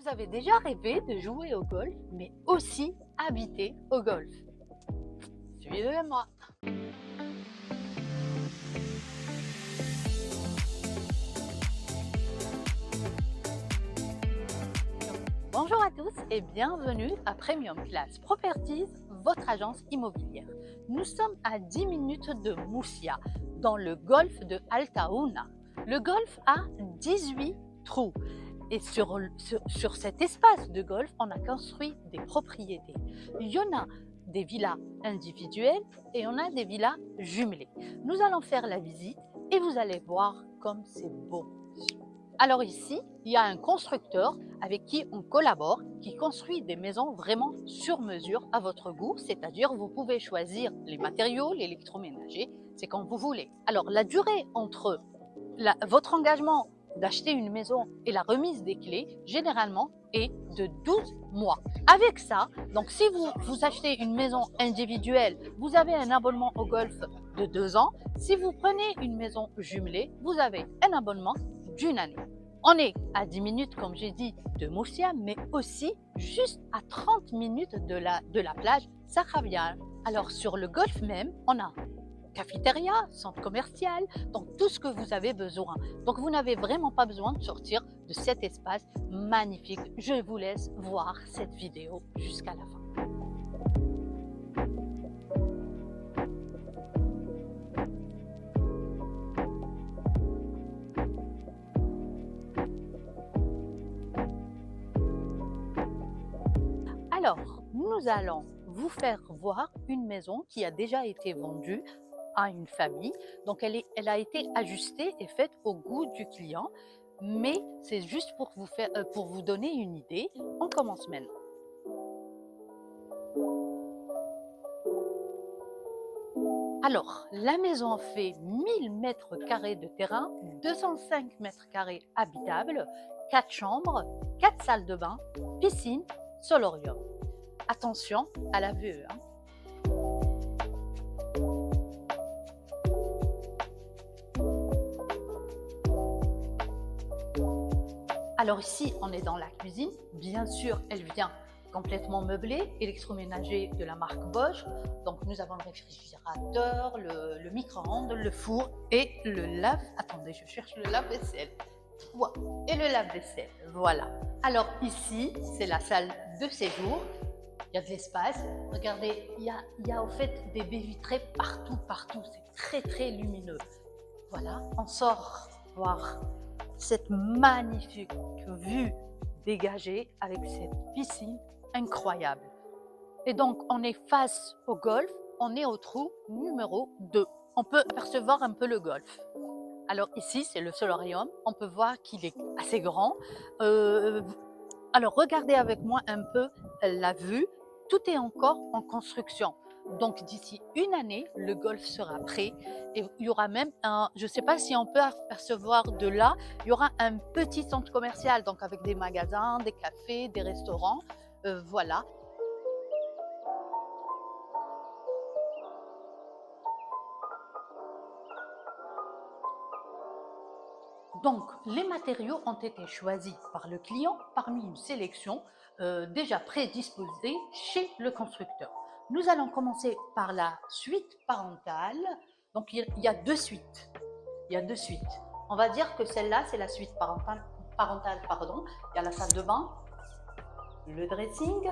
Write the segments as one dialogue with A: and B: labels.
A: Vous avez déjà rêvé de jouer au golf, mais aussi habiter au golf? Suivez-moi. Bonjour à tous et bienvenue à Premium Class Properties, votre agence immobilière. Nous sommes à 10 minutes de Moussia, dans le golfe de Altaouna. Le golfe a 18 trous. Et sur cet espace de golf, on a construit des propriétés. Il y en a des villas individuelles et on a des villas jumelées. Nous allons faire la visite et vous allez voir comme c'est beau. Alors ici, il y a un constructeur avec qui on collabore, qui construit des maisons vraiment sur mesure à votre goût, c'est-à-dire vous pouvez choisir les matériaux, l'électroménager, c'est quand vous voulez. Alors la durée entre votre engagement d'acheter une maison et la remise des clés, généralement, est de 12 mois. Avec ça, donc si vous achetez une maison individuelle, vous avez un abonnement au golf de 2 ans. Si vous prenez une maison jumelée, vous avez un abonnement d'1 année. On est à 10 minutes, comme j'ai dit, de Moussia, mais aussi juste à 30 minutes de la plage Sakhrabian. Alors sur le golf même, on a cafétéria, centre commercial, donc tout ce que vous avez besoin. Donc vous n'avez vraiment pas besoin de sortir de cet espace magnifique. Je vous laisse voir cette vidéo jusqu'à la fin. Alors, nous allons vous faire voir une maison qui a déjà été vendue à une famille. Donc elle a été ajustée et faite au goût du client, mais c'est juste pour vous donner une idée. On commence maintenant. Alors, la maison fait 1000 mètres carrés de terrain, 205 mètres carrés habitables, 4 chambres, 4 salles de bain, piscine, solarium. Attention à la vue. Alors ici, on est dans la cuisine. Bien sûr, elle vient complètement meublée, électroménager de la marque Bosch. Donc nous avons le réfrigérateur, le micro-ondes, le four et le lave... Attendez, je cherche le lave-vaisselle. Ouais, et le lave-vaisselle, voilà. Alors ici, c'est la salle de séjour. Il y a de l'espace. Regardez, il y a au fait des baies vitrées partout. C'est très lumineux. Voilà, on sort voir cette magnifique vue dégagée avec cette piscine incroyable. Et donc, on est face au golfe, on est au trou numéro 2. On peut apercevoir un peu le golfe. Alors ici, c'est le solarium. On peut voir qu'il est assez grand. Alors, regardez avec moi un peu la vue. Tout est encore en construction. Donc d'ici 1 année, le golf sera prêt et il y aura même je ne sais pas si on peut apercevoir de là, il y aura un petit centre commercial, donc avec des magasins, des cafés, des restaurants, voilà. Donc les matériaux ont été choisis par le client parmi une sélection déjà prédisposée chez le constructeur. Nous allons commencer par la suite parentale. Donc, il y a 2 suites. Il y a 2 suites. On va dire que celle-là, c'est la suite parentale, pardon. Il y a la salle de bain, le dressing,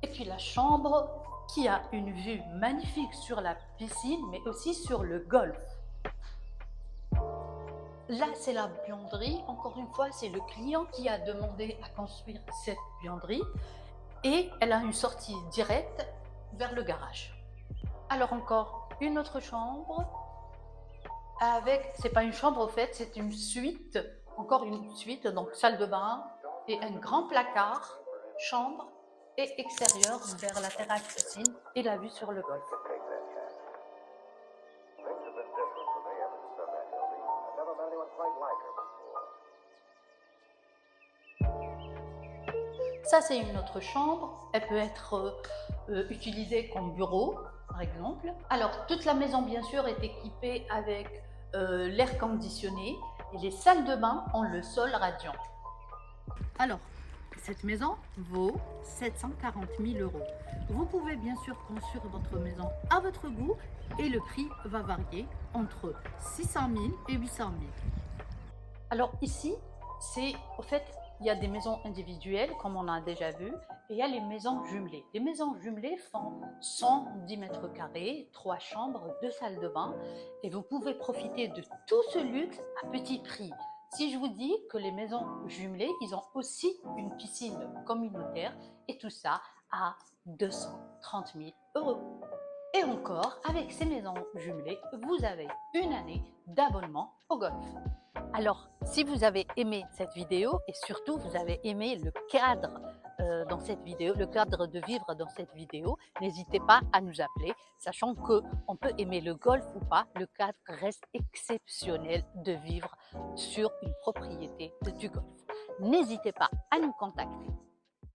A: et puis la chambre qui a une vue magnifique sur la piscine, mais aussi sur le golfe. Là, c'est la buanderie. Encore une fois, c'est le client qui a demandé à construire cette buanderie. Et elle a une sortie directe vers le garage. Alors encore une autre chambre avec, c'est pas une chambre au fait, c'est une suite, encore une suite, donc salle de bain et un grand placard, chambre et extérieur vers la terrasse piscine et la vue sur le golfe. Ça, c'est une autre chambre. Elle peut être utilisée comme bureau, par exemple. Alors, toute la maison, bien sûr, est équipée avec l'air conditionné et les salles de bain ont le sol radiant. Alors, Cette maison vaut 740 000 euros. Vous pouvez bien sûr construire votre maison à votre goût et le prix va varier entre 600 000 et 800 000. Alors ici, au fait, il y a des maisons individuelles, comme on a déjà vu, et il y a les maisons jumelées. Les maisons jumelées font 110 mètres carrés, 3 chambres, 2 salles de bain, et vous pouvez profiter de tout ce luxe à petit prix. Si je vous dis que les maisons jumelées, ils ont aussi une piscine communautaire, et tout ça à 230 000 euros. Et encore, avec ces maisons jumelées, vous avez une année d'abonnement au golf. Alors, si vous avez aimé cette vidéo et surtout vous avez aimé le cadre dans cette vidéo, le cadre de vivre dans cette vidéo, n'hésitez pas à nous appeler, sachant qu'on peut aimer le golf ou pas, le cadre reste exceptionnel de vivre sur une propriété du golf. N'hésitez pas à nous contacter.